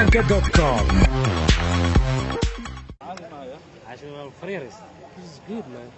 calanka.com. This is good, man.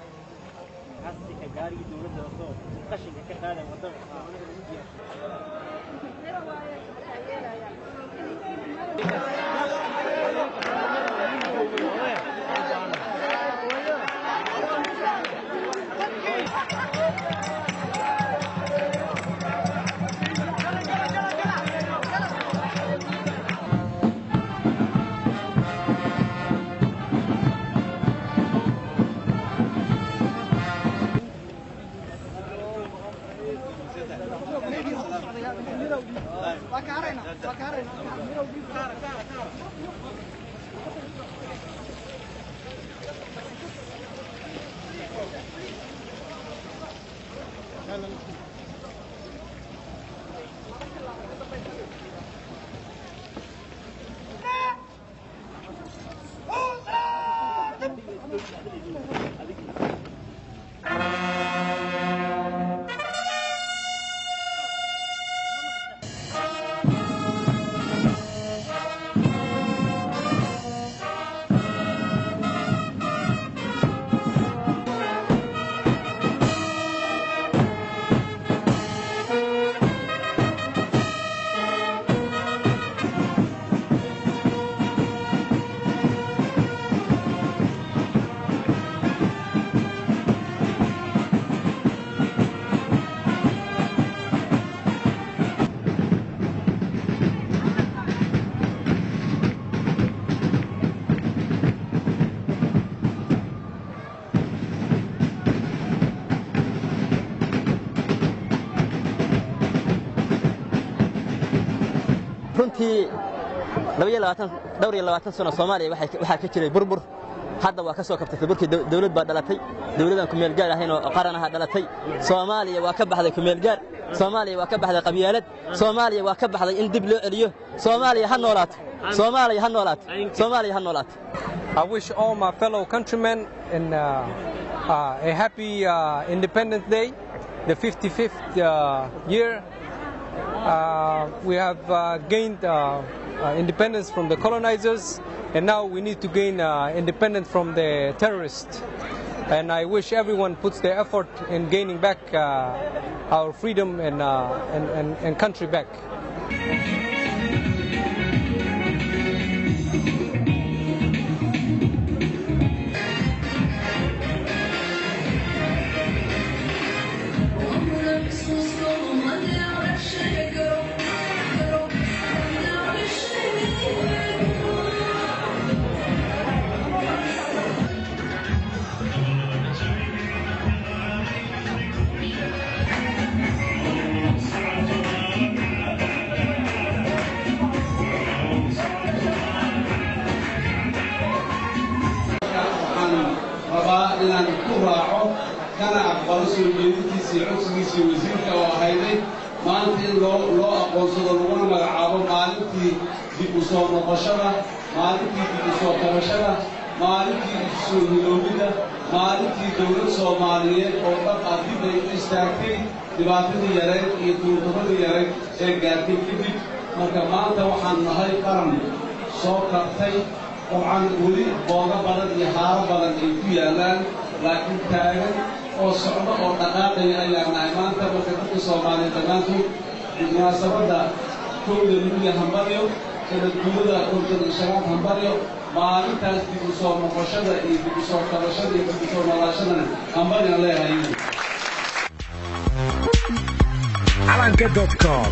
runtii 22 sano Soomaaliya waxa ka jiray burbur hadda waa ka soo kabtay burkii dawlad baa dhalatay dawladan ku meel gaar ahayn oo qaranaha dhalatay Soomaaliya waa ka baxday ku meel gaar Soomaaliya waa ka baxday qabyaalad Soomaaliya waa ka baxday in dib loo celiyo Soomaaliya ha noolaato Soomaaliya ha noolaato Soomaaliya ha noolaato. I wish all my fellow countrymen a happy Independence Day, the 55th year. We have gained independence from the colonizers, and now we need to gain independence from the terrorists. And I wish everyone puts their effort in gaining back our freedom and country back. inaan ku raaco kana aqbalo soo jeedintiisa codsigiisa wasiirka oo ahayday maanta in loo aqoonsado laguna magacaabo maalintii dib u soo noqoshada maalintii dib u soo kabashada maalintii dib u soo hiloobida maalintii dawlad Soomaaliyeed oo dhan dib ay u istaagtay dhibaatadii yareed iyo duurdarradii yareed ee gaartay kadib marka maanta waxaan nahay qaran soo kabtay طبعاً ولي بوغا بدن iyo haaro badan ay ku yaalaan laakiin taagan oo socdo oo dhaqaaqay ayaan nahay maanta marka dadka Soomaaliyeed dhammaantood munaasabada kooda luliya hambaryo sida guulada kooda sharaab hambaryo maalintaas dib u soo noqoshada iyo dib u soo kabashada iyo dib u soo noolaashadana hambaryo leeyahay calanka.com